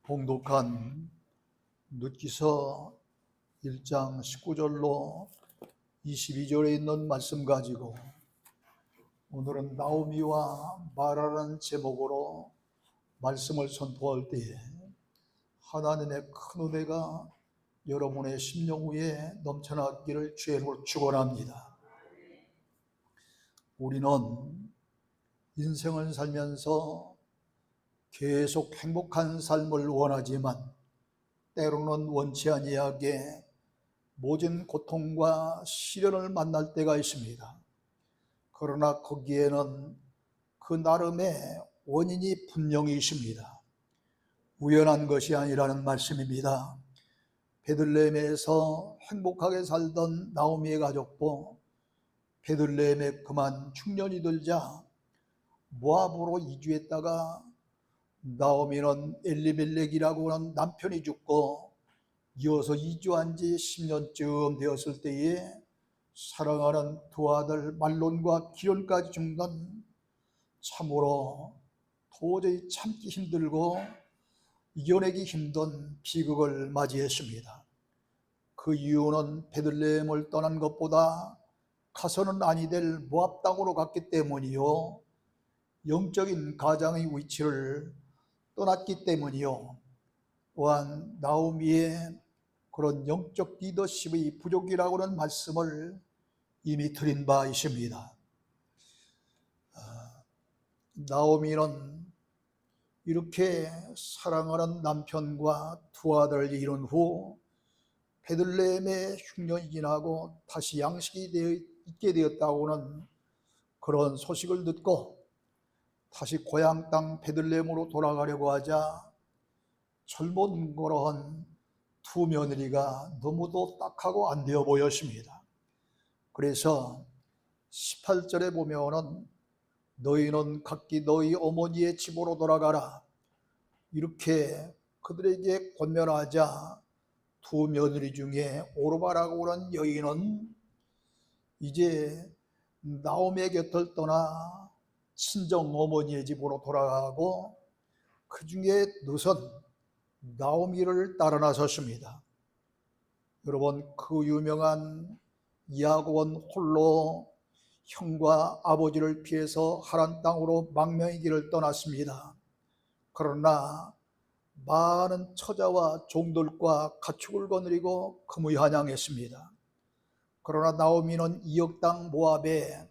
봉독한 룻기서 1장 19절로 22절에 있는 말씀 가지고 오늘은 나오미와 마라라는 제목으로 말씀을 선포할 때에 하나님의 큰 은혜가 여러분의 심령 위에 넘쳐나기를 주의 이름으로 축원합니다. 우리는 인생을 살면서 계속 행복한 삶을 원하지만 때로는 원치 아니하게 모진 고통과 시련을 만날 때가 있습니다. 그러나 거기에는 그 나름의 원인이 분명히 있습니다. 우연한 것이 아니라는 말씀입니다. 베들레헴에서 행복하게 살던 나오미의 가족도 베들레헴에 그만 중년이 들자 모압으로 이주했다가 나오미는 엘리멜렉이라고 하는 남편이 죽고 이어서 이주한 지 10년쯤 되었을 때에 사랑하는 두 아들 말론과 기론까지 죽는 참으로 도저히 참기 힘들고 이겨내기 힘든 비극을 맞이했습니다. 그 이유는 베들레헴을 떠난 것보다 가서는 아니 될 모압 땅으로 갔기 때문이요, 영적인 가장의 위치를 떠났기 때문이요, 또한 나오미의 그런 영적 리더십의 부족이라고 하는 말씀을 이미 드린 바 있습니다. 나오미는 이렇게 사랑하는 남편과 두 아들을 잃은 후 베들레헴의 흉년이 지나고 다시 양식이 있게 되었다고는 그런 소식을 듣고 다시 고향 땅 베들레헴으로 돌아가려고 하자 젊은 그러한 두 며느리가 너무도 딱하고 안 되어 보였습니다. 그래서 18절에 보면은 너희는 각기 너희 어머니의 집으로 돌아가라, 이렇게 그들에게 권면하자 두 며느리 중에 오르바라고 하는 여인은 이제 나오미의 곁을 떠나 친정 어머니의 집으로 돌아가고 그 중에 룻은 나오미를 따라 나섰습니다. 여러분, 그 유명한 야곱은 홀로 형과 아버지를 피해서 하란 땅으로 망명의 길을 떠났습니다. 그러나 많은 처자와 종들과 가축을 거느리고 금을 환양했습니다. 그러나 나오미는 이역 땅 모압에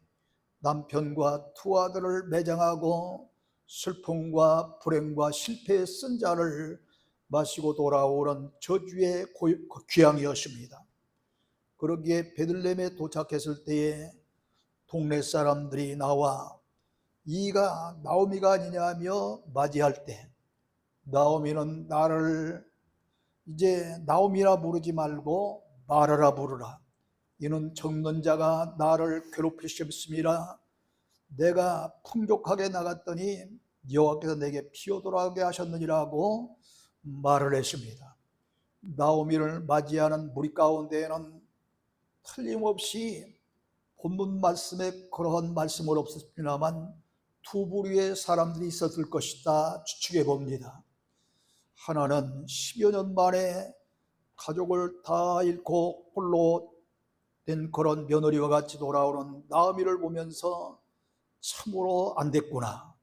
남편과 두 아들을 매장하고 슬픔과 불행과 실패의 쓴 잔을 마시고 돌아오는 저주의 귀향이었습니다. 그러기에 베들레헴에 도착했을 때에 동네 사람들이 나와 이가 나오미가 아니냐며 맞이할 때 나오미는 나를 이제 나오미라 부르지 말고 마라라 부르라, 이는 적는 자가 나를 괴롭히셨습니다. 내가 풍족하게 나갔더니 여호와께서 내게 피오도라게 하셨느니라고 말을 했습니다. 나오미를 맞이하는 무리 가운데에는 틀림없이 본문 말씀에 그러한 말씀은 없었습니다만 두 부류의 사람들이 있었을 것이다 추측해 봅니다. 하나는 10여 년 만에 가족을 다 잃고 홀로 된 그런 며느리와 같이 돌아오는 나오미를 보면서 참으로 안 됐구나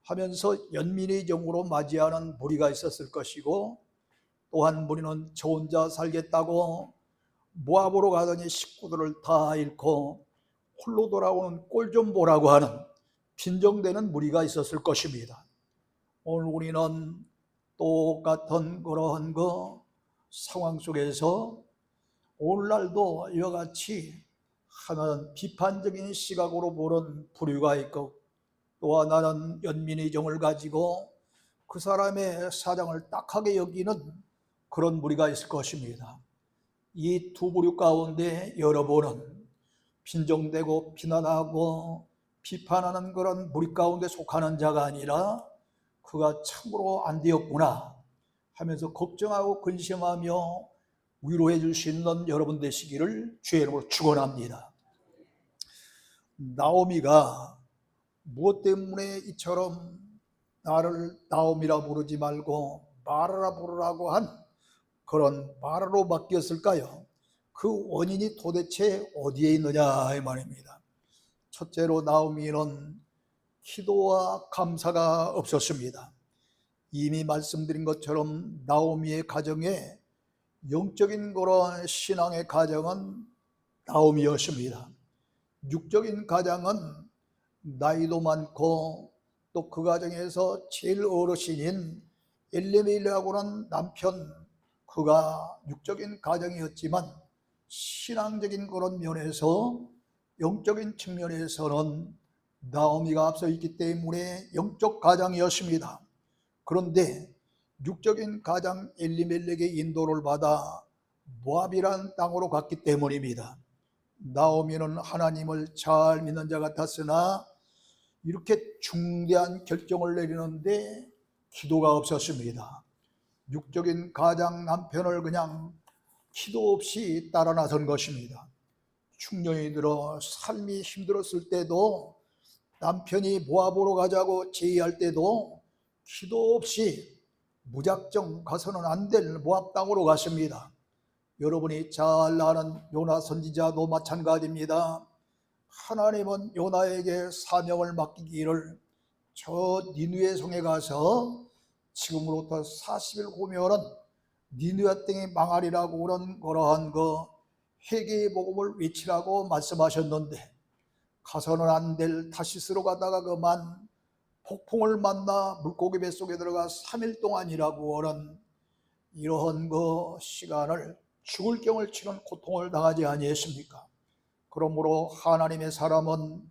하면서 연민의 정으로 맞이하는 무리가 있었을 것이고, 또 한 무리는 저 혼자 살겠다고 모압으로 가더니 식구들을 다 잃고 홀로 돌아오는 꼴 좀 보라고 하는 빈정대는 무리가 있었을 것입니다. 오늘 우리는 똑같은 그러한 상황 속에서 오늘날도 이와 같이 하나는 비판적인 시각으로 보는 부류가 있고, 또 하나는 연민의 정을 가지고 그 사람의 사정을 딱하게 여기는 그런 무리가 있을 것입니다. 이 두 부류 가운데 여러분은 빈정대고 비난하고 비판하는 그런 무리 가운데 속하는 자가 아니라 그가 참으로 안 되었구나 하면서 걱정하고 근심하며 위로해 줄 수 있는 여러분 되시기를 주의 이름으로 축원합니다. 나오미가 무엇 때문에 이처럼 나를 나오미라 부르지 말고 마라라 부르라고 한 그런 마라로 바뀌었을까요? 그 원인이 도대체 어디에 있느냐 이 말입니다. 첫째로 나오미는 기도와 감사가 없었습니다. 이미 말씀드린 것처럼 나오미의 가정에 영적인 그런 신앙의 가정은 나오미였습니다. 육적인 가정은 나이도 많고 또 그 가정에서 제일 어르신인 엘리멜레하고는 남편, 그가 육적인 가정이었지만 신앙적인 그런 면에서 영적인 측면에서는 나오미가 앞서 있기 때문에 영적 가정이었습니다. 그런데 육적인 가장 엘리멜렉의 인도를 받아 모압이란 땅으로 갔기 때문입니다. 나오미는 하나님을 잘 믿는 자 같았으나 이렇게 중대한 결정을 내리는데 기도가 없었습니다. 육적인 가장 남편을 그냥 기도 없이 따라 나선 것입니다. 중년이 들어 삶이 힘들었을 때도 남편이 모압으로 가자고 제의할 때도 기도 없이 무작정 가서는 안 될 모압 땅으로 갔습니다. 여러분이 잘 아는 요나 선지자도 마찬가지입니다. 하나님은 요나에게 사명을 맡기기를 저 니느웨 성에 가서 지금으로부터 40일 후면은 니느웨 땅이 망하리라고 그런 그러한 회개의 복음을 외치라고 말씀하셨는데 가서는 안 될 타시스로 가다가 그만 폭풍을 만나 물고기 뱃속에 들어가 3일 동안이라고 하는 이러한 시간을 죽을 경을 치는 고통을 당하지 아니했습니까? 그러므로 하나님의 사람은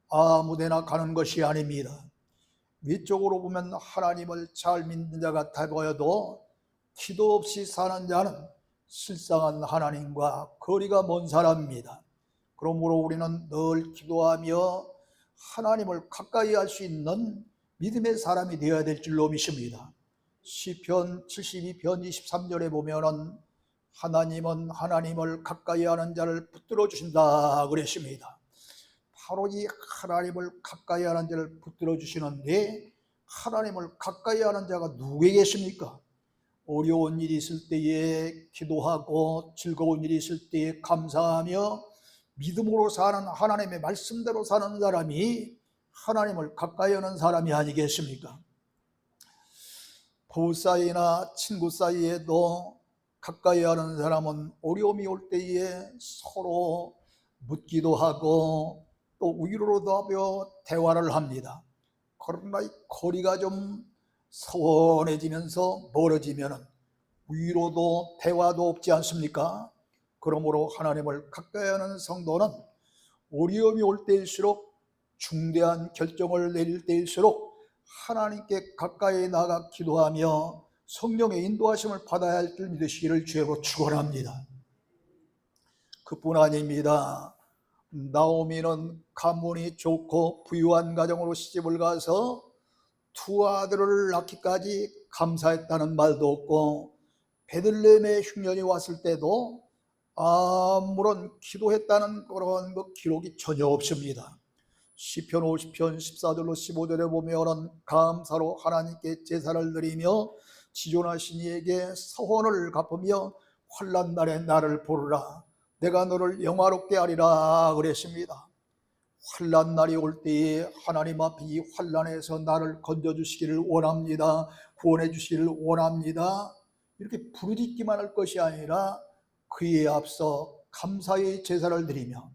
아무데나 가는 것이 아닙니다. 위쪽으로 보면 하나님을 잘 믿는 자 같아 보여도 기도 없이 사는 자는 실상은 하나님과 거리가 먼 사람입니다. 그러므로 우리는 늘 기도하며 하나님을 가까이 할 수 있는 믿음의 사람이 되어야 될 줄로 믿습니다. 시편 72편 23절에 보면은 하나님은 하나님을 가까이 하는 자를 붙들어 주신다 그랬습니다. 바로 이 하나님을 가까이 하는 자를 붙들어 주시는데 하나님을 가까이 하는 자가 누구겠습니까? 어려운 일이 있을 때에 기도하고 즐거운 일이 있을 때에 감사하며 믿음으로 사는, 하나님의 말씀대로 사는 사람이 하나님을 가까이 하는 사람이 아니겠습니까? 부부 사이나 친구 사이에도 가까이 하는 사람은 어려움이 올 때에 서로 묻기도 하고 또 위로도 하며 대화를 합니다. 그러나 거리가 좀 서원해지면서 멀어지면 위로도 대화도 없지 않습니까? 그러므로 하나님을 가까이 하는 성도는 어려움이 올 때일수록, 중대한 결정을 내릴 때일수록 하나님께 가까이 나가 기도하며 성령의 인도하심을 받아야 할 줄 믿으시기를 주로 축원합니다. 그뿐 아닙니다. 나오미는 가문이 좋고 부유한 가정으로 시집을 가서 두 아들을 낳기까지 감사했다는 말도 없고 베들레헴에 흉년이 왔을 때도 아무런 기도했다는 그런 기록이 전혀 없습니다. 시편 50편 14절로 15절에 보면 감사로 하나님께 제사를 드리며 지존하신 이에게 서원을 갚으며 환난 날에 나를 부르라 내가 너를 영화롭게 하리라 그랬습니다. 환난 날이 올 때에 하나님 앞에 이 환난에서 나를 건져주시기를 원합니다, 구원해 주시기를 원합니다, 이렇게 부르짖기만 할 것이 아니라 그에 앞서 감사의 제사를 드리며,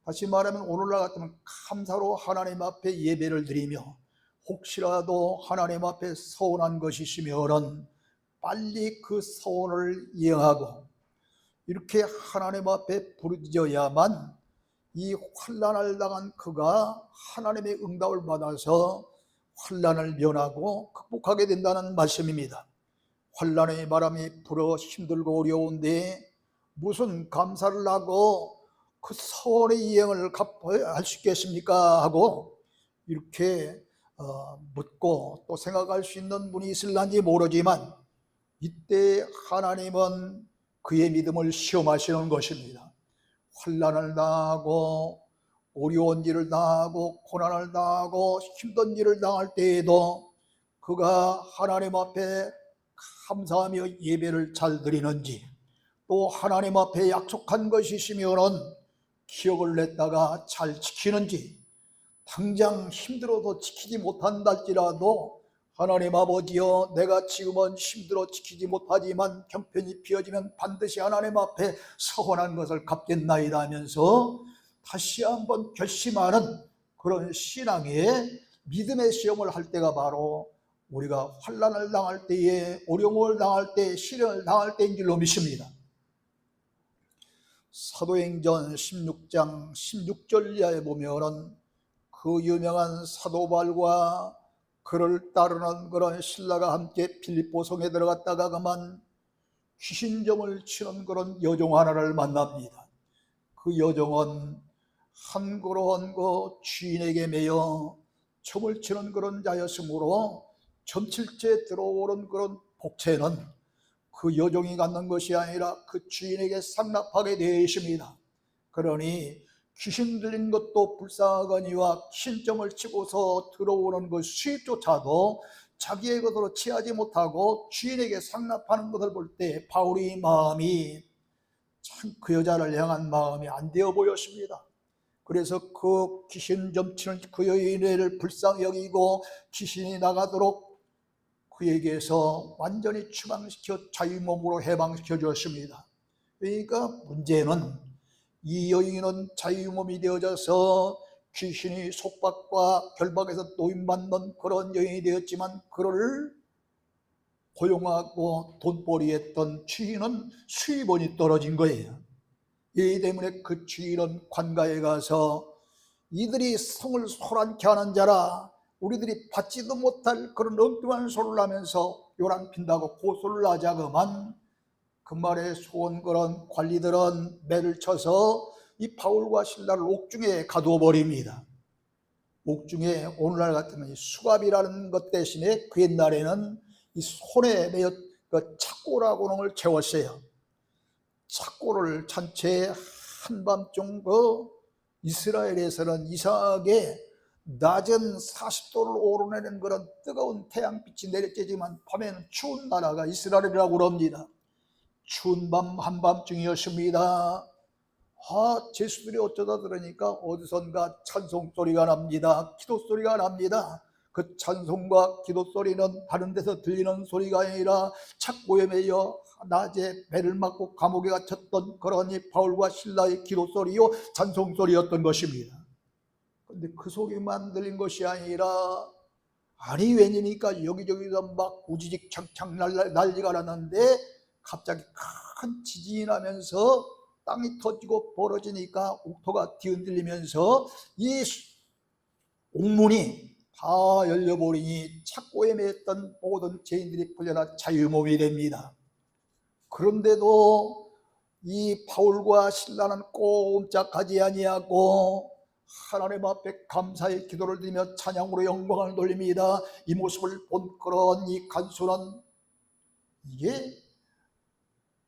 다시 말하면 오늘날 같으면 감사로 하나님 앞에 예배를 드리며 혹시라도 하나님 앞에 서운한 것이 있으면 빨리 그 서운을 이행하고 이렇게 하나님 앞에 부르짖어야만 이 환난을 당한 그가 하나님의 응답을 받아서 환난을 면하고 극복하게 된다는 말씀입니다. 환난의 바람이 불어 힘들고 어려운데 무슨 감사를 하고 그 서원의 이행을 할 수 있겠습니까? 하고 이렇게 묻고 또 생각할 수 있는 분이 있을런지 모르지만 이때 하나님은 그의 믿음을 시험하시는 것입니다. 환난을 당하고 어려운 일을 당하고 고난을 당하고 힘든 일을 당할 때에도 그가 하나님 앞에 감사하며 예배를 잘 드리는지, 또 하나님 앞에 약속한 것이 있으면은 기억을 냈다가 잘 지키는지, 당장 힘들어도 지키지 못한다 할지라도 하나님 아버지여, 내가 지금은 힘들어 지키지 못하지만 형편이 비어지면 반드시 하나님 앞에 서원한 것을 갚겠나이다 하면서 다시 한번 결심하는 그런 신앙의 믿음의 시험을 할 때가 바로 우리가 환난을 당할 때에, 어려움을 당할 때, 시련을 당할 때인 줄로 믿습니다. 사도행전 16장 16절 이하에 보면은 그 유명한 사도 바울과 그를 따르는 그런 신라가 함께 빌립보 성에 들어갔다가 그만 귀신점을 치는 그런 여종 하나를 만납니다. 그 여종은 한그러한 그 주인에게 매여 점을 치는 그런 자였으므로 점칠째 들어오는 그런 복채는 그 여종이 갖는 것이 아니라 그 주인에게 상납하게 되어 있습니다. 그러니 귀신 들린 것도 불쌍하거니와 귀신점을 치고서 들어오는 그 수입조차도 자기의 것으로 취하지 못하고 주인에게 상납하는 것을 볼 때 바울의 마음이 참 그 여자를 향한 마음이 안 되어 보였습니다. 그래서 그 귀신점 치는 그 여인을 불쌍히 여기고 귀신이 나가도록 그에게서 완전히 추방시켜 자유몸으로 해방시켜 주었습니다. 그러니까 문제는 이 여인은 자유몸이 되어져서 귀신이 속박과 결박에서 노임받는 그런 여인이 되었지만, 그를 고용하고 돈벌이 했던 주인은 수입원이 떨어진 거예요. 이 때문에 그 주인은 관가에 가서 이들이 성을 소란케 하는 자라, 우리들이 받지도 못할 그런 엉뚱한 소리를 하면서 요란핀다고 고소를 하자그만 그 말에 속은 그런 관리들은 매를 쳐서 이 바울과 신라를 옥중에 가두어 버립니다. 옥중에 오늘날 같으면 수갑이라는 것 대신에 그 옛날에는 이 손에 매어 그 착고라고 하는 걸 채웠어요. 착고를 찬 채 한밤중 그 이스라엘에서는 이상하게 낮은 40도를 오르내는 그런 뜨거운 태양빛이 내리쬐지만 밤에는 추운 나라가 이스라엘이라고 합니다. 추운 밤 한밤중이었습니다. 제수들이 어쩌다 들으니까 어디선가 찬송소리가 납니다. 기도소리가 납니다. 그 찬송과 기도소리는 다른 데서 들리는 소리가 아니라 착고에 매여 낮에 배를 맞고 감옥에 갇혔던 그런 이 바울과 신라의 기도소리요 찬송소리였던 것입니다. 그런데 그 소리만 들린 것이 아니라, 아니 웬이니까 여기저기서 막 우지직 창창 난리가 났는데 갑자기 큰 지진이 나면서 땅이 터지고 벌어지니까 옥토가 뒤흔들리면서 이 옥문이 다 열려버리니 착고에 매였던 모든 죄인들이 풀려나 자유몸이 됩니다. 그런데도 이 바울과 신라는 꼼짝하지 아니하고 하나님 앞에 감사의 기도를 드리며 찬양으로 영광을 돌립니다. 이 모습을 본 그런 이 간수는,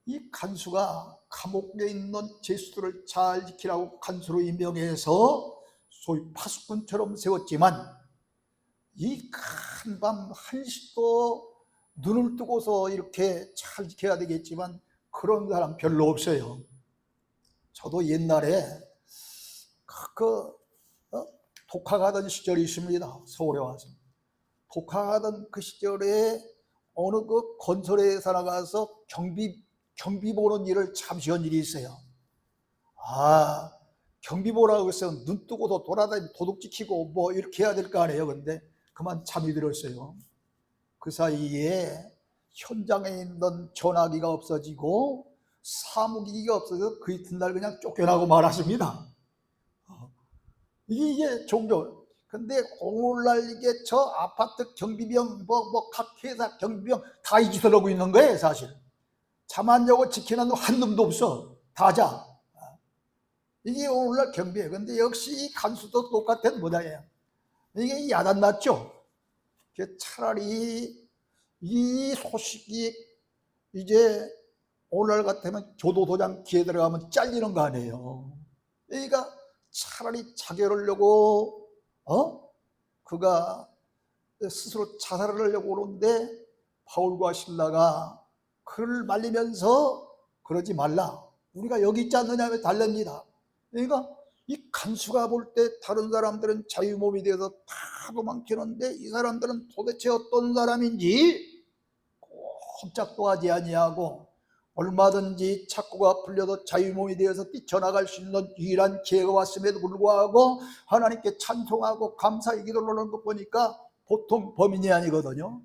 이 간수가 감옥에 있는 죄수들을 잘 지키라고 간수로 임명해서 소위 파수꾼처럼 세웠지만, 이 큰 밤 1시도 눈을 뜨고서 이렇게 잘 지켜야 되겠지만 그런 사람 별로 없어요. 저도 옛날에 독학하던 시절이 있습니다. 서울에 와서 독학하던 그 시절에 어느 그 건설에 나가서 경비 보는 일을 잠시 한 일이 있어요. 경비 보라고 해서 눈 뜨고도 돌아다니고 도둑 지키고 뭐 이렇게 해야 될 거 아니에요. 근데 그만 잠이 들었어요. 그 사이에 현장에 있는 전화기가 없어지고 사무기기가 없어서 그 이튿날 그냥 쫓겨나고 말았습니다. 이게 종교. 근데 오늘날 이게 저 아파트 경비병 각 회사 경비병 다 이 짓을 하고 있는 거예요. 사실 잠 안 자고 지키는 한 놈도 없어. 다 자. 이게 오늘날 경비예요. 근데 역시 이 간수도 똑같은 모양이에요. 이게 야단났죠. 차라리 이 소식이 이제 오늘날 같으면 교도소장 기에 들어가면 잘리는 거 아니에요. 그러니까 차라리 자결하려고 그가 스스로 자살을 하려고 그러는데 바울과 신라가 그를 말리면서 그러지 말라, 우리가 여기 있지 않느냐며 달랩니다. 그러니까 이 간수가 볼 때 다른 사람들은 자유몸이 되어서 다 도망치는데 이 사람들은 도대체 어떤 사람인지 꼼짝도 하지 아니하고 얼마든지 착고가 풀려도 자유몸이 되어서 뛰쳐나갈 수 있는 유일한 기회가 왔음에도 불구하고 하나님께 찬송하고 감사의 기도를 하는 것 보니까 보통 범인이 아니거든요.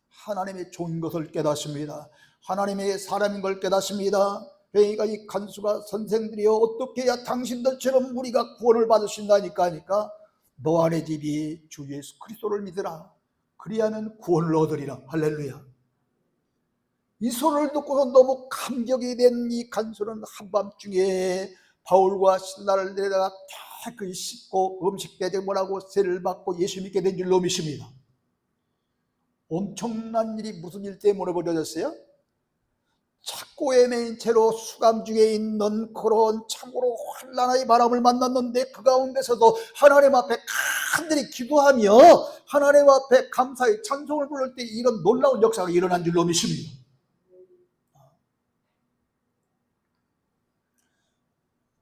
하나님의 좋은 것을 깨닫습니다. 하나님의 사람인 걸 깨닫습니다. 그러니까 이 간수가 선생들이여 어떻게 해야 당신들처럼 우리가 구원을 받을 수 있나니까 하니까 너 안의 집이 주 예수 그리스도를 믿으라, 그리하면 구원을 얻으리라. 할렐루야. 이 소리를 듣고서 너무 감격이 된 이 간수는 한밤중에 바울과 신라를 데려다가 깨끗이 씻고 음식 대접을 하고 세를 받고 예수 믿게 된 줄로 믿습니다. 엄청난 일이 무슨 일 때문에 벌어졌어요? 착고에 매인 채로 수감 중에 있는 그런 참으로 환난의 바람을 만났는데 그 가운데서도 하나님 앞에 간절히 기도하며 하나님 앞에 감사의 찬송을 부를 때 이런 놀라운 역사가 일어난 줄로 믿습니다.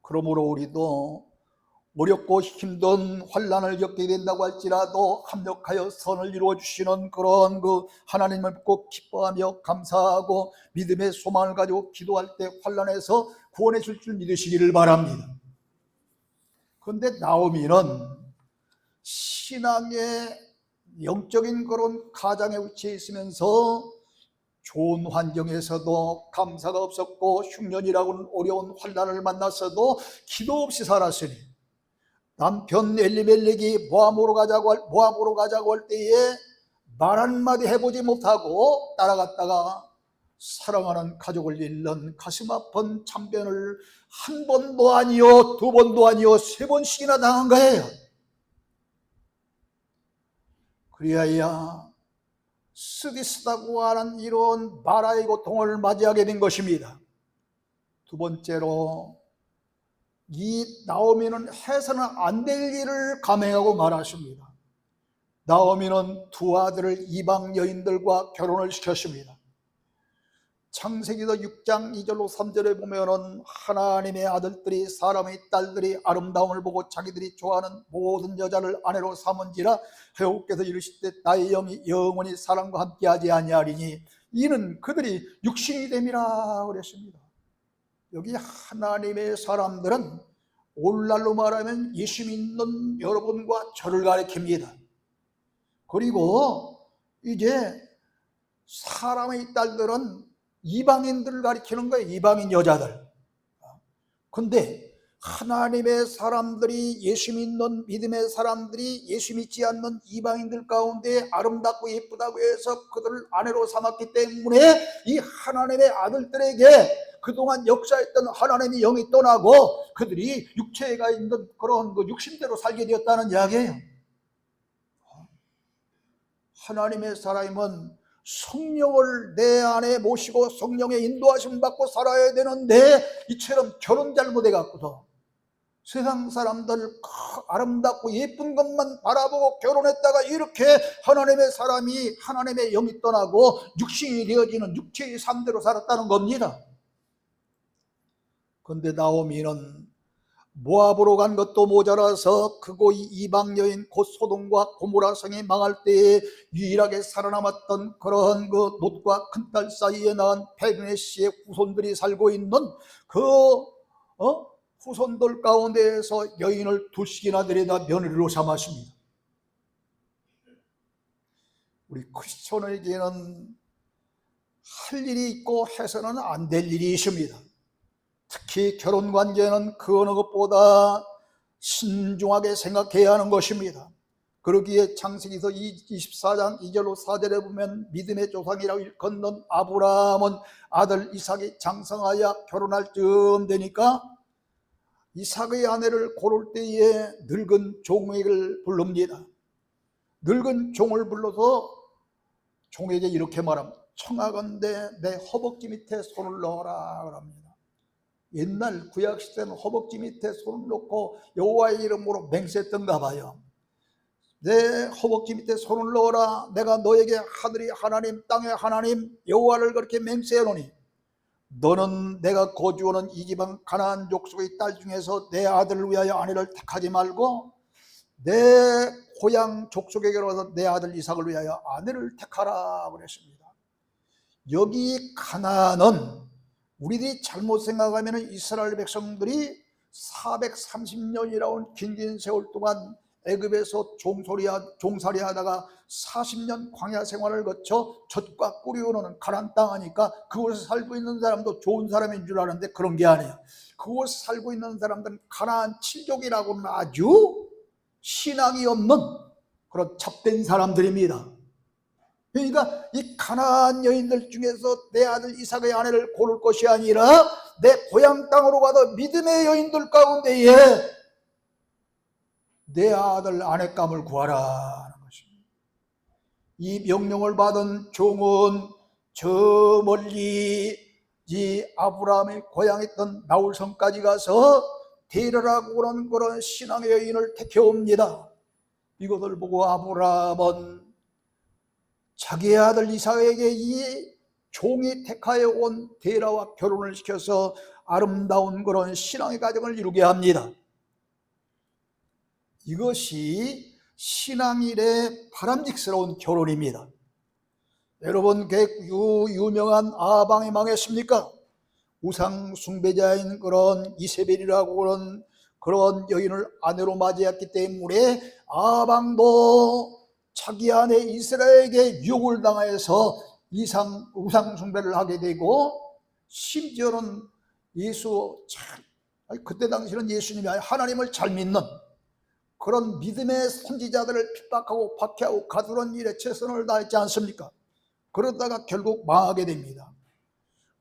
그러므로 우리도 어렵고 힘든 환난을 겪게 된다고 할지라도 합력하여 선을 이루어 주시는 그런 그 하나님을 믿고 기뻐하며 감사하고 믿음의 소망을 가지고 기도할 때 환난에서 구원해 줄 줄 믿으시기를 바랍니다. 그런데 나오미는 신앙의 영적인 그런 가장에 위치해 있으면서 좋은 환경에서도 감사가 없었고 흉년이라고는 어려운 환난을 만났어도 기도 없이 살았으니 남편 엘리멜렉이 모압으로 가자고 할 때에 말 한마디 해보지 못하고 따라갔다가 사랑하는 가족을 잃는 가슴 아픈 참변을 한 번도 아니요 두 번도 아니요 세 번씩이나 당한 거예요. 그리하여 쓰디쓰다고 하는 이런 마라의 고통을 맞이하게 된 것입니다. 두 번째로 이 나오미는 해서는 안 될 일을 감행하고 말았습니다. 나오미는 두 아들을 이방 여인들과 결혼을 시켰습니다. 창세기서 6장 2절로 3절에 보면은 하나님의 아들들이 사람의 딸들이 아름다움을 보고 자기들이 좋아하는 모든 여자를 아내로 삼은지라 여호와께서 이르시되 나의 영이 영원히 사람과 함께하지 아니하리니 이는 그들이 육신이 됨이라 그랬습니다. 여기 하나님의 사람들은 오늘날로 말하면 예수 믿는 여러분과 저를 가리킵니다. 그리고 이제 사람의 딸들은 이방인들을 가리키는 거예요. 이방인 여자들. 근데 하나님의 사람들이 예수 믿는 믿음의 사람들이 예수 믿지 않는 이방인들 가운데 아름답고 예쁘다고 해서 그들을 아내로 삼았기 때문에 이 하나님의 아들들에게 그동안 역사했던 하나님의 영이 떠나고 그들이 육체가 있는 그런 그 육신대로 살게 되었다는 이야기예요. 하나님의 사람은 성령을 내 안에 모시고 성령의 인도하심 받고 살아야 되는데 이처럼 결혼 잘못해 갖고서 세상 사람들 아름답고 예쁜 것만 바라보고 결혼했다가 이렇게 하나님의 사람이 하나님의 영이 떠나고 육신이 되어지는 육체의 삶대로 살았다는 겁니다. 그런데 나오미는 모압으로 간 것도 모자라서 그곳 이방 여인 곧 소돔과 고모라 성이 망할 때에 유일하게 살아남았던 그런 그 롯과 큰딸 사이에 낳은 페르네 씨의 후손들이 살고 있는 그 후손들 가운데에서 여인을 둘씩이나 데려다 며느리로 삼았습니다. 우리 크리스천에게는 할 일이 있고 해서는 안 될 일이 있습니다. 특히 결혼관계는 그 어느 것보다 신중하게 생각해야 하는 것입니다. 그러기에 창세기서 24장 2절로 4절에 보면 믿음의 조상이라고 일컫는 아브라함은 아들 이삭이 장성하여 결혼할 즈음 되니까 이삭의 아내를 고를 때에 늙은 종을 부릅니다. 늙은 종을 불러서 종에게 이렇게 말합니다. 청하건대 내 허벅지 밑에 손을 넣어라 그럽니다. 옛날 구약시대는 허벅지 밑에 손을 놓고 여호와의 이름으로 맹세했던가 봐요. 내 허벅지 밑에 손을 넣어라. 내가 너에게 하늘의 하나님 땅의 하나님 여호와를 그렇게 맹세하노니 너는 내가 거주하는 이 지방 가나안 족속의 딸 중에서 내 아들을 위하여 아내를 택하지 말고 내 고향 족속에게로 와서 내 아들 이삭을 위하여 아내를 택하라 그랬습니다. 여기 가나안은 우리들이 잘못 생각하면 이스라엘 백성들이 430년이라는 긴 세월 동안 애굽에서 종살이 하다가 40년 광야 생활을 거쳐 젖과 꿀이 흐르는 가나안 땅 하니까 그곳에 살고 있는 사람도 좋은 사람인 줄 아는데 그런 게 아니에요. 그곳에 살고 있는 사람들은 가나안 칠족이라고는 아주 신앙이 없는 그런 잡된 사람들입니다. 그러니까 이 가나안 여인들 중에서 내 아들 이삭의 아내를 고를 것이 아니라 내 고향 땅으로 가서 믿음의 여인들 가운데에 내 아들 아내감을 구하라 하는 것입니다. 이 명령을 받은 종은 저 멀리 이 아브라함의 고향이었던 나홀성까지 가서 데려라고 하는 그런 신앙의 여인을 택해옵니다. 이것을 보고 아브라함은 자기의 아들 이삭에게 이 종이 택하여 온 데라와 결혼을 시켜서 아름다운 그런 신앙의 가정을 이루게 합니다. 이것이 신앙일의 바람직스러운 결혼입니다. 여러분, 유명한 아방이 망했습니까? 우상 숭배자인 그런 이세벨이라고 그런 여인을 아내로 맞이했기 때문에 아방도 자기 아내 이스라엘에게 유혹을 당해서 우상 숭배를 하게 되고 심지어는 그때 당시는 예수님이 아니라 하나님을 잘 믿는 그런 믿음의 선지자들을 핍박하고 박해하고 가두는 일에 최선을 다했지 않습니까? 그러다가 결국 망하게 됩니다.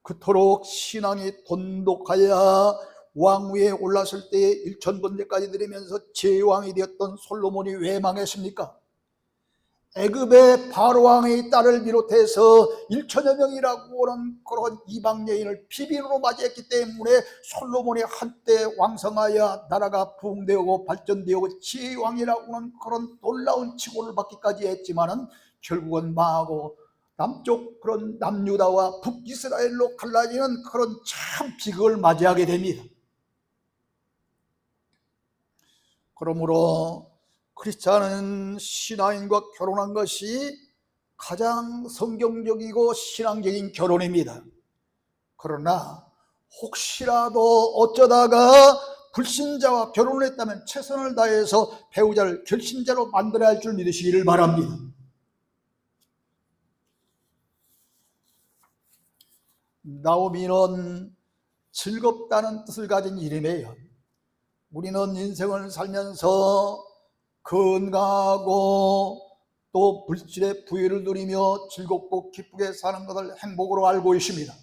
그토록 신앙이 돈독하여 왕위에 올랐을 때에 1000번째까지 드리면서 제왕이 되었던 솔로몬이 왜 망했습니까? 애굽의 바로왕의 딸을 비롯해서 1000여 명이라고 하는 그런 이방 여인을 비빈으로 맞이했기 때문에 솔로몬이 한때 왕성하여 나라가 부흥되고 발전되고 제왕이라고 하는 그런 놀라운 칭호를 받기까지 했지만은 결국은 망하고 남쪽 그런 남유다와 북이스라엘로 갈라지는 그런 참 비극을 맞이하게 됩니다. 그러므로 크리스찬은 신앙인과 결혼한 것이 가장 성경적이고 신앙적인 결혼입니다. 그러나 혹시라도 어쩌다가 불신자와 결혼을 했다면 최선을 다해서 배우자를 결신자로 만들어야 할 줄 믿으시기를 바랍니다. 나오미는 즐겁다는 뜻을 가진 이름이에요. 우리는 인생을 살면서 건강하고 또 물질의 부유를 누리며 즐겁고 기쁘게 사는 것을 행복으로 알고 있습니다.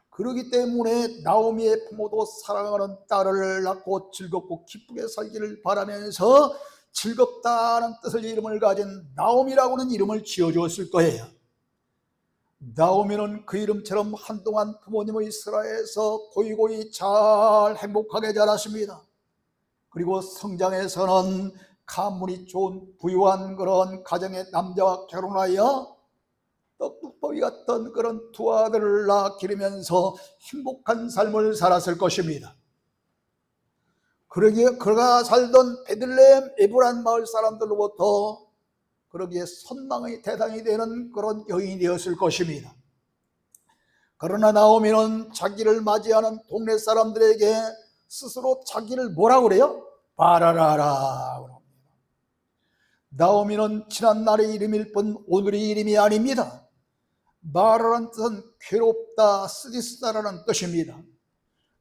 그렇기 때문에 나오미의 부모도 사랑하는 딸을 낳고 즐겁고 기쁘게 살기를 바라면서 즐겁다는 뜻을 이름을 가진 나오미라고 하는 이름을 지어주었을 거예요. 나오미는 그 이름처럼 한동안 부모님의 슬하에서 고이고이 잘 행복하게 자랐습니다. 그리고 성장에서는 가문이 좋은 부유한 그런 가정의 남자와 결혼하여 떡국보이 같은 그런 두 아들을 낳아 기르면서 행복한 삶을 살았을 것입니다. 그가 살던 베들레헴 에브란 마을 사람들로부터 그러기에 선망의 대상이 되는 그런 여인이 되었을 것입니다. 그러나 나오미는 자기를 맞이하는 동네 사람들에게 스스로 자기를 뭐라고 그래요? 바라라라. 나오미는 지난날의 이름일 뿐 오늘의 이름이 아닙니다. 마라라는 뜻은 괴롭다, 쓰디쓰다라는 뜻입니다.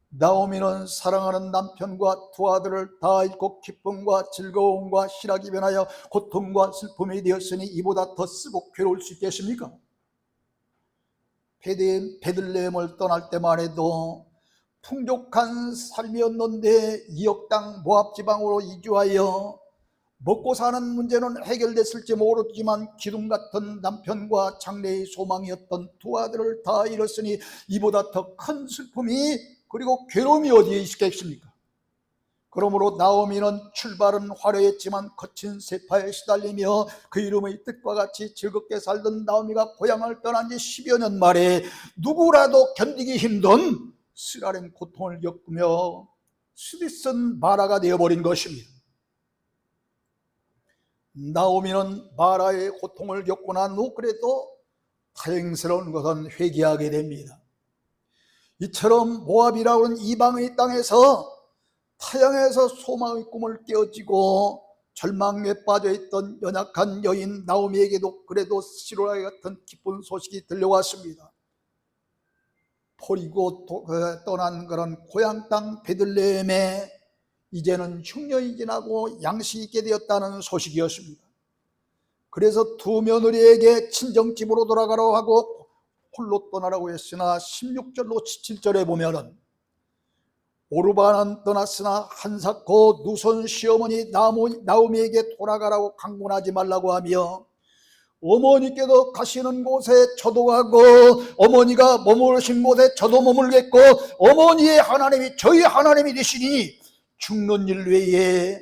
나오미는 사랑하는 남편과 두 아들을 다 잃고 기쁨과 즐거움과 희락이 변하여 고통과 슬픔이 되었으니 이보다 더 쓰고 괴로울 수 있겠습니까? 베들레헴을 떠날 때만 해도 풍족한 삶이었는데 이역 땅 모압 지방으로 이주하여 먹고 사는 문제는 해결됐을지 모르지만 기둥 같은 남편과 장래의 소망이었던 두 아들을 다 잃었으니 이보다 더 큰 슬픔이 그리고 괴로움이 어디에 있겠습니까? 그러므로 나오미는 출발은 화려했지만 거친 세파에 시달리며 그 이름의 뜻과 같이 즐겁게 살던 나오미가 고향을 떠난 지 10여 년 만에 누구라도 견디기 힘든 쓰라린 고통을 겪으며 스디슨 마라가 되어버린 것입니다. 나오미는 마라의 고통을 겪고 난 후 그래도 다행스러운 것은 회개하게 됩니다. 이처럼 모압이라고 하는 이방의 땅에서 타향에서 소망의 꿈을 깨어지고 절망에 빠져있던 연약한 여인 나오미에게도 그래도 시로라기 같은 기쁜 소식이 들려왔습니다. 버리고 떠난 그런 고향 땅 베들레헴에 이제는 흉년이 지나고 양식이 있게 되었다는 소식이었습니다. 그래서 두 며느리에게 친정집으로 돌아가라고 하고 홀로 떠나라고 했으나 16절로 17절에 보면은 오르바는 떠났으나 한사코 누손 시어머니 나오미에게 돌아가라고 강권하지 말라고 하며 어머니께도 가시는 곳에 저도 가고 어머니가 머무르신 곳에 저도 머물겠고 어머니의 하나님이 저희 하나님이 되시니 죽는 일 외에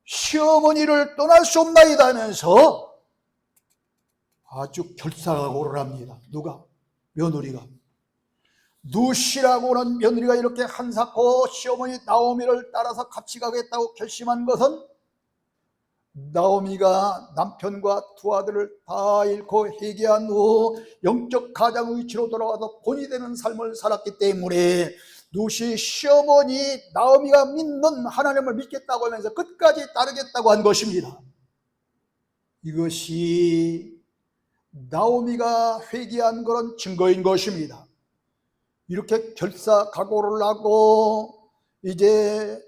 시어머니를 떠날 수 없나이다 하면서 아주 결사각오를 합니다. 누가? 며느리가. 누시라고 하는 며느리가 이렇게 한사코 시어머니 나오미를 따라서 같이 가겠다고 결심한 것은 나오미가 남편과 두 아들을 다 잃고 회개한 후 영적 가장 위치로 돌아와서 본이 되는 삶을 살았기 때문에 누시 시어머니 나오미가 믿는 하나님을 믿겠다고 하면서 끝까지 따르겠다고 한 것입니다. 이것이 나오미가 회개한 그런 증거인 것입니다. 이렇게 결사각오를 하고 이제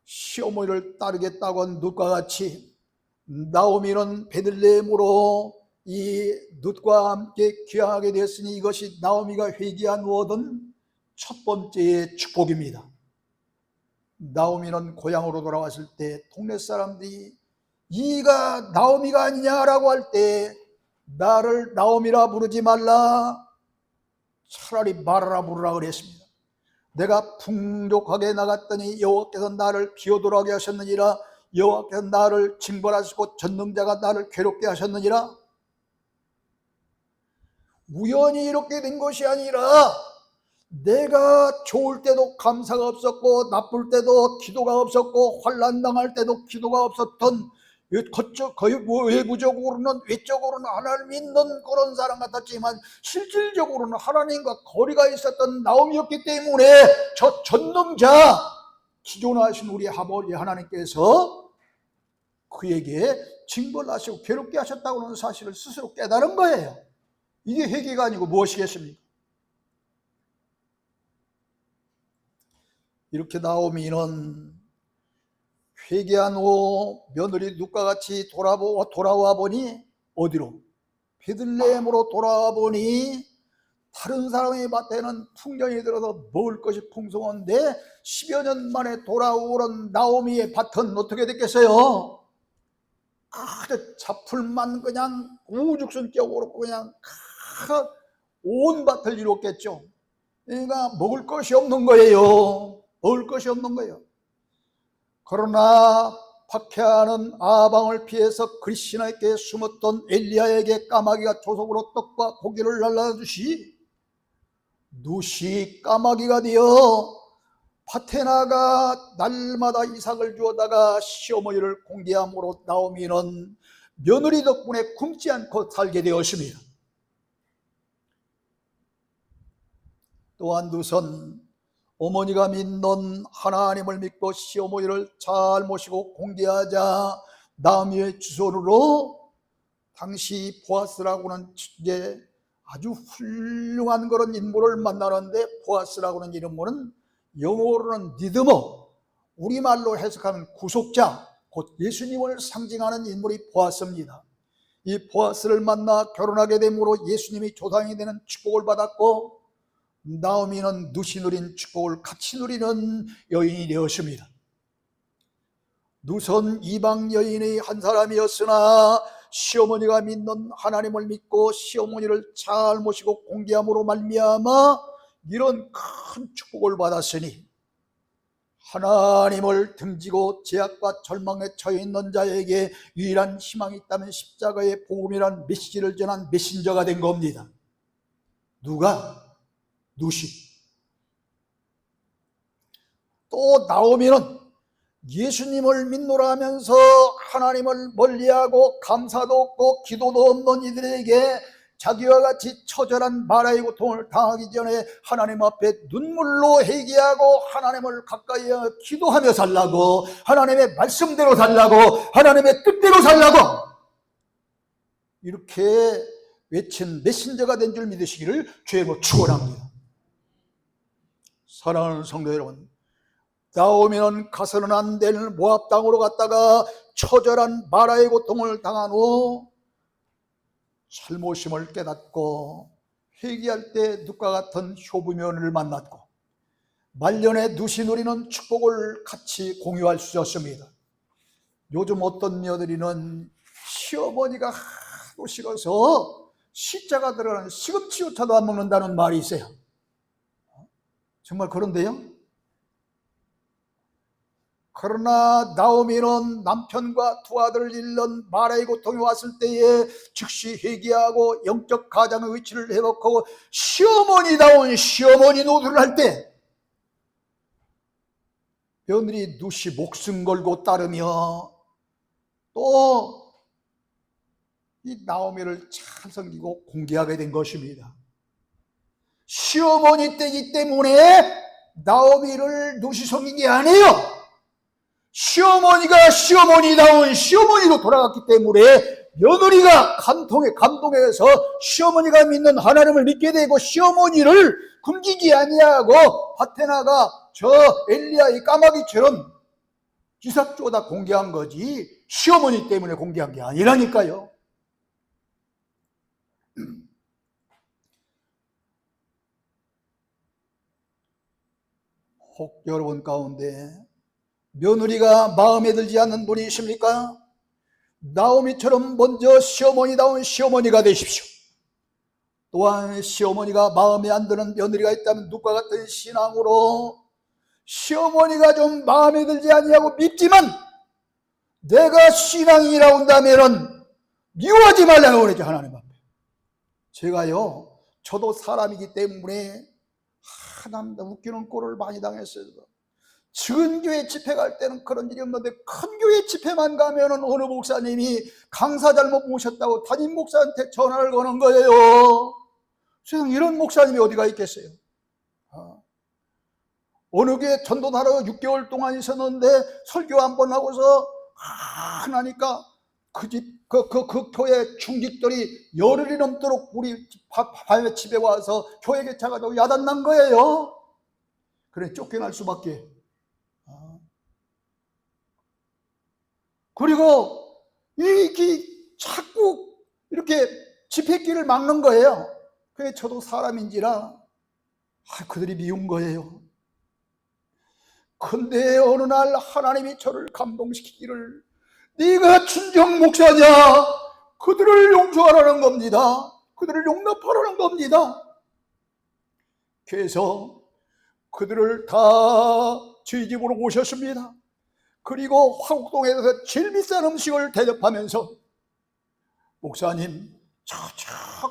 시어머니를 따르겠다고 한 룻과 같이 나오미는 베들레헴으로 이 룻과 함께 귀향하게 되었으니 이것이 나오미가 회개한 후 얻은 첫 번째의 축복입니다. 나오미는 고향으로 돌아왔을 때 동네 사람들이 이가 나오미가 아니냐라고 할 때 나를 나오미라 부르지 말라, 차라리 마라라 부르라 그랬습니다. 내가 풍족하게 나갔더니 여호와께서 나를 기어돌아오게 하셨느니라. 여호와께서 나를 징벌하시고 전능자가 나를 괴롭게 하셨느니라. 우연히 이렇게 된 것이 아니라 내가 좋을 때도 감사가 없었고 나쁠 때도 기도가 없었고 환난 당할 때도 기도가 없었던 거의 외부적으로는 외적으로는 하나님 믿는 그런 사람 같았지만 실질적으로는 하나님과 거리가 있었던 나오미였기 때문에 저 전능자 기존하신 우리 아버지 하나님께서 그에게 징벌하시고 괴롭게 하셨다고 하는 사실을 스스로 깨달은 거예요. 이게 회개가 아니고 무엇이겠습니까? 이렇게 나오미는 회개한 후 며느리 룻과 같이 돌아와 보니 어디로? 베들레헴으로 돌아와 보니 다른 사람의 밭에는 풍년이 들어서 먹을 것이 풍성한데 10여 년 만에 돌아오는 나오미의 밭은 어떻게 됐겠어요? 아주 잡풀만 그냥 우죽순격으로 그냥 온 밭을 이뤘겠죠. 그러니까 먹을 것이 없는 거예요. 먹을 것이 없는 거예요. 그러나 박해하는 아방을 피해서 그리스나에게 숨었던 엘리야에게 까마귀가 조속으로 떡과 고기를 날라주시 누시 까마귀가 되어 밭에 나가 날마다 이삭을 주어다가 시어머니를 공개함으로 나오미는 며느리 덕분에 굶지 않고 살게 되었습니다. 또한 누선 어머니가 믿는 하나님을 믿고 시어머니를 잘 모시고 공개하자 나오미의 주소로 당시 보아스라고는 이제 아주 훌륭한 그런 인물을 만나는데 보아스라고 하는 이름은 영어로는 리드머, 우리말로 해석하면 구속자, 곧 예수님을 상징하는 인물이 보아스입니다. 이 보아스를 만나 결혼하게 되므로 예수님이 조상이 되는 축복을 받았고 나오미는 누시 누린 축복을 같이 누리는 여인이 되었습니다. 누선 이방 여인의 한 사람이었으나 시어머니가 믿는 하나님을 믿고 시어머니를 잘 모시고 공개함으로 말미암아 이런 큰 축복을 받았으니 하나님을 등지고 제약과 절망에 처해 있는 자에게 유일한 희망이 있다면 십자가의 복음이란 메시지를 전한 메신저가 된 겁니다. 누가? 누시. 또 나오미는 예수님을 믿노라 하면서 하나님을 멀리하고 감사도 없고 기도도 없는 이들에게 자기와 같이 처절한 마라의 고통을 당하기 전에 하나님 앞에 눈물로 회개하고 하나님을 가까이 기도하며 살라고, 하나님의 말씀대로 살라고, 하나님의 뜻대로 살라고 이렇게 외친 메신저가 된 줄 믿으시기를 주의로 축원합니다. 사랑하는 성도 여러분, 나오미는 가서는 안 될 모압 땅으로 갔다가 처절한 마라의 고통을 당한 후 잘못임을 깨닫고 회개할 때 눕과 같은 효부 며느리를 만났고 말년에 누시 누리는 축복을 같이 공유할 수 있었습니다. 요즘 어떤 며느리는 시어머니가 하도 싫어서 시자가 들어가는 시금치요차도 안 먹는다는 말이 있어요. 정말 그런데요. 그러나 나오미는 남편과 두 아들을 잃는 마라의 고통이 왔을 때에 즉시 회개하고 영적 가장의 위치를 회복하고 시어머니다운 시어머니 노릇을 할 때 며느리 누시 목숨 걸고 따르며 또 이 나오미를 잘 섬기고 공개하게 된 것입니다. 시어머니 때이기 때문에 나오미를 누시 섬긴 게 아니에요. 시어머니가 시어머니다운 시어머니로 돌아갔기 때문에 며느리가 감동해서 시어머니가 믿는 하나님을 믿게 되고 시어머니를 굶기지 아니하고 밭에 나가 저 엘리야의 까마귀처럼 기사쪼다 공개한 거지 시어머니 때문에 공개한 게 아니라니까요. 혹 여러분 가운데 며느리가 마음에 들지 않는 분이 있습니까? 나오미처럼 먼저 시어머니다운 시어머니가 되십시오. 또한 시어머니가 마음에 안 드는 며느리가 있다면 누가 같은 신앙으로 시어머니가 좀 마음에 들지 아니하고 밉지만 내가 신앙이라고 한다면 미워하지 말라고 그랬죠. 하나님 앞에. 제가요, 저도 사람이기 때문에 하나님도 웃기는 꼴을 많이 당했어요. 작은 교회 집회 갈 때는 그런 일이 없는데 큰 교회 집회만 가면은 어느 목사님이 강사 잘못 모셨다고 담임 목사한테 전화를 거는 거예요. 세상 이런 목사님이 어디가 있겠어요? 어느 교회 전도하러 6개월 동안 있었는데 설교 한 번 하고서 하나니까 그 교회 중직들이 열흘이 넘도록 우리 밤에 집에 와서 교회 개차가지고 야단난 거예요. 그래 쫓겨날 수밖에. 그리고 이렇게 자꾸 이렇게 집회길을 막는 거예요. 그래 저도 사람인지라 그들이 미운 거예요. 근데 어느 날 하나님이 저를 감동시키기를 네가 친정 목사냐? 그들을 용서하라는 겁니다. 그들을 용납하라는 겁니다. 그래서 그들을 다 저희 집으로 모셨습니다. 그리고 화곡동에서 제일 비싼 음식을 대접하면서 목사님 저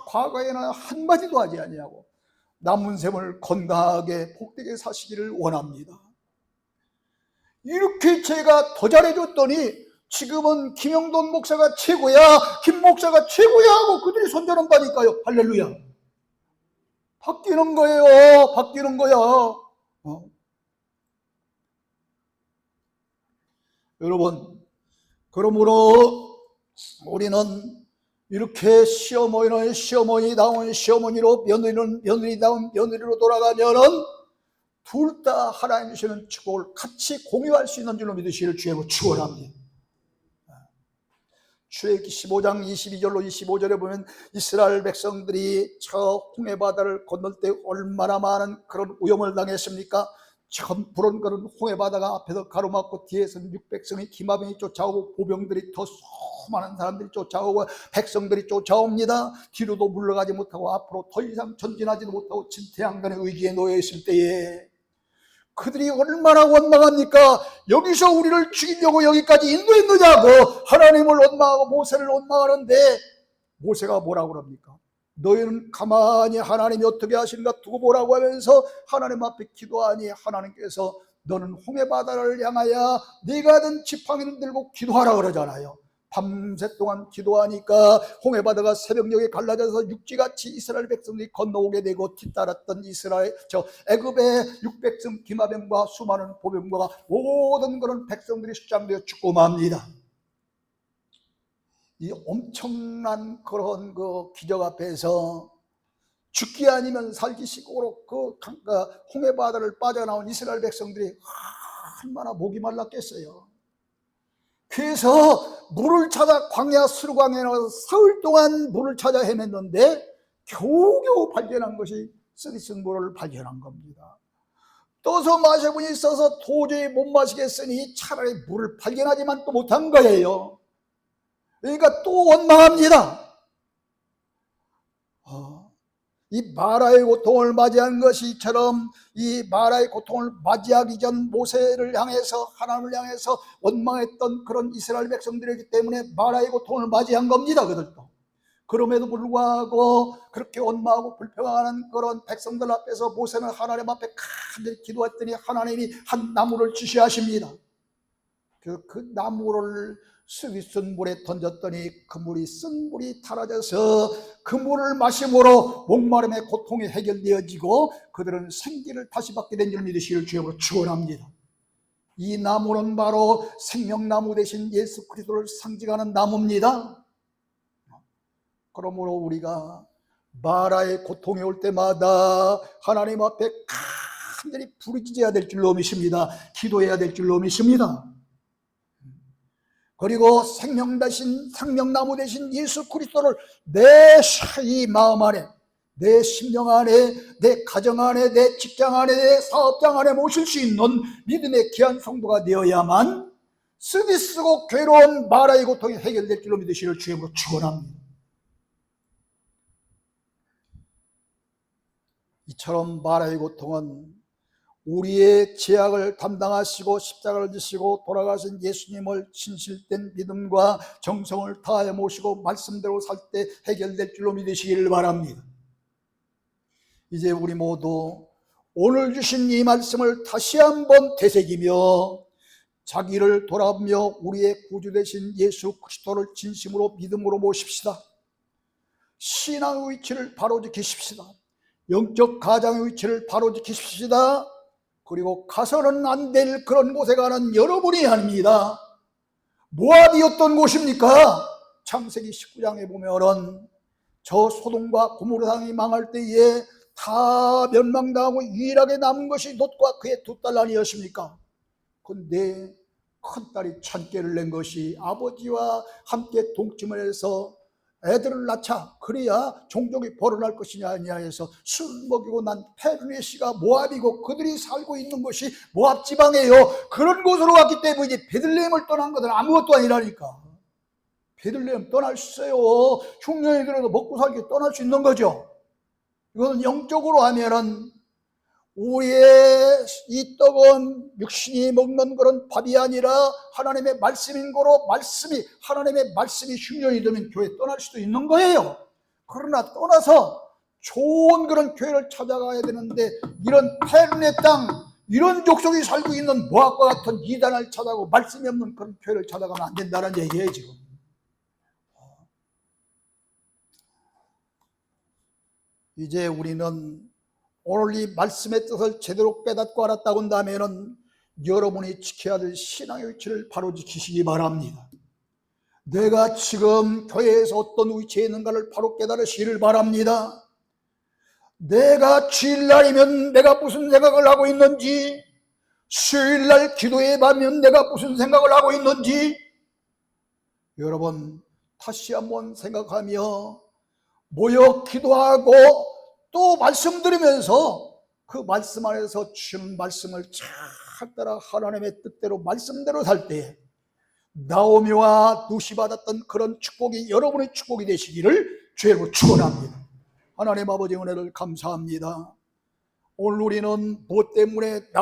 과거에는 한마디도 하지 아니하고 남은 생을 건강하게 복되게 사시기를 원합니다. 이렇게 제가 더 잘해줬더니 지금은 김영돈 목사가 최고야, 김 목사가 최고야 하고 그들이 손절한다니까요. 할렐루야. 바뀌는 거예요. 바뀌는 거야. 여러분, 그러므로 우리는 이렇게 시어머니다운 시어머니로 며느리다운 며느리로 돌아가면은 둘 다 하나님 주시는 축복을 같이 공유할 수 있는 줄로 믿으시기를 주의로 축원합니다. 출애굽기 15장 22절로 25절에 보면 이스라엘 백성들이 저 홍해 바다를 건널 때 얼마나 많은 그런 위험을 당했습니까? 참 부른 그런 홍해 바다가 앞에서 가로막고 뒤에서는 600성의 기마병이 쫓아오고 보병들이 더 수많은 사람들이 쫓아오고 백성들이 쫓아옵니다. 뒤로도 물러가지 못하고 앞으로 더 이상 전진하지도 못하고 진퇴양난의 위기에 놓여 있을 때에 그들이 얼마나 원망합니까? 여기서 우리를 죽이려고 여기까지 인도했느냐고 하나님을 원망하고 모세를 원망하는데, 모세가 뭐라고 그럽니까? 너희는 가만히 하나님이 어떻게 하시는가 두고 보라고 하면서 하나님 앞에 기도하니, 하나님께서 너는 홍해바다를 향하여 네가 든 지팡이를 들고 기도하라 그러잖아요. 밤새 동안 기도하니까 홍해바다가 새벽녘에 갈라져서 육지같이 이스라엘 백성들이 건너오게 되고, 뒤따랐던 애굽의 600성 기마병과 수많은 보병과 모든 그런 백성들이 수장되어 죽고 맙니다. 이 엄청난 그런 그 기적 앞에서 죽기 아니면 살기 식으로 그 홍해바다를 빠져나온 이스라엘 백성들이 얼마나 목이 말랐겠어요. 그래서 물을 찾아 광야 수르광야에 나가서 사흘 동안 물을 찾아 헤맸는데 겨우겨우 발견한 것이 쓰디쓴 물을 발견한 겁니다. 떠서 마셔보니 있어서 도저히 못 마시겠으니 차라리 물을 발견하지만 또 못한 거예요. 그러니까 또 원망합니다. 이 마라의 고통을 맞이한 것이처럼 이 마라의 고통을 맞이하기 전 모세를 향해서, 하나님을 향해서 원망했던 그런 이스라엘 백성들이기 때문에 마라의 고통을 맞이한 겁니다. 그들도. 그럼에도 불구하고 그렇게 원망하고 불평하는 그런 백성들 앞에서 모세는 하나님 앞에 간절히 기도했더니 하나님이 한 나무를 지시하십니다. 그 나무를 쓰디쓴 물에 던졌더니 그 물이 쓴 물이 타라져서 그 물을 마심으로 목마름의 고통이 해결되어지고 그들은 생기를 다시 받게 된 줄 믿으시기를 주님으로 축원합니다. 이 나무는 바로 생명나무 대신 예수 그리스도를 상징하는 나무입니다. 그러므로 우리가 마라의 고통이 올 때마다 하나님 앞에 간절히 부르짖어야 될 줄로 믿습니다. 기도해야 될 줄로 믿습니다. 그리고 생명나무 대신 예수 그리스도를 내 이 마음 안에, 내 심령 안에, 내 가정 안에, 내 직장 안에, 내 사업장 안에 모실 수 있는 믿음의 귀한 성도가 되어야만 쓰디쓰고 괴로운 마라의 고통이 해결될 줄로 믿으시기를 주님으로 축원합니다. 이처럼 마라의 고통은 우리의 죄악을 담당하시고 십자가를 지시고 돌아가신 예수님을 진실된 믿음과 정성을 다하여 모시고 말씀대로 살 때 해결될 줄로 믿으시기를 바랍니다. 이제 우리 모두 오늘 주신 이 말씀을 다시 한번 되새기며 자기를 돌아보며 우리의 구주 되신 예수 그리스도를 진심으로 믿음으로 모십시다. 신앙의 위치를 바로 지키십시다. 영적 가장의 위치를 바로 지키십시다. 그리고 가서는 안 될 그런 곳에 가는 여러분이 아닙니다. 모압이 어떤 곳입니까? 창세기 19장에 보면은 저 소돔과 고모라 땅이 망할 때에 다 멸망당하고 유일하게 남은 것이 롯과 그의 두 딸 아니었습니까? 그런데 큰딸이 찬깨를 낸 것이 아버지와 함께 동침을 해서 애들을 낳자 그래야 종족이 벌어날 것이냐 해서 술 먹이고 난 페르네시가 모압이고 그들이 살고 있는 것이 모압 지방이에요. 그런 곳으로 갔기 때문에 이제 베들레헴을 떠난 것은 아무것도 아니라니까. 베들레헴 떠날 수 있어요. 흉년이 들어도 먹고 살기 떠날 수 있는 거죠. 이거는 영적으로 하면은 우리의 이 떡은 육신이 먹는 그런 밥이 아니라 하나님의 말씀인 거로, 하나님의 말씀이 흉년이 되면 교회 떠날 수도 있는 거예요. 그러나 떠나서 좋은 그런 교회를 찾아가야 되는데 이런 페르네 땅, 이런 족속이 살고 있는 모압과 같은 이단을 찾아가고 말씀이 없는 그런 교회를 찾아가면 안 된다는 얘기예요 지금. 이제 우리는 오늘 이 말씀의 뜻을 제대로 깨닫고 알았다고 한다면 여러분이 지켜야 될 신앙의 위치를 바로 지키시기 바랍니다. 내가 지금 교회에서 어떤 위치에 있는가를 바로 깨달으시기를 바랍니다. 내가 주일날이면 내가 무슨 생각을 하고 있는지, 수요일날 기도에 가면 내가 무슨 생각을 하고 있는지 여러분 다시 한번 생각하며 모여 기도하고 또 말씀 들으면서 그 말씀 안에서 주신 말씀을 잘 따라 하나님의 뜻대로 말씀대로 살 때 나오미와 룻이 받았던 그런 축복이 여러분의 축복이 되시기를 주의로 축원합니다. 하나님 아버지 은혜를 감사합니다. 오늘 우리는 무엇 때문에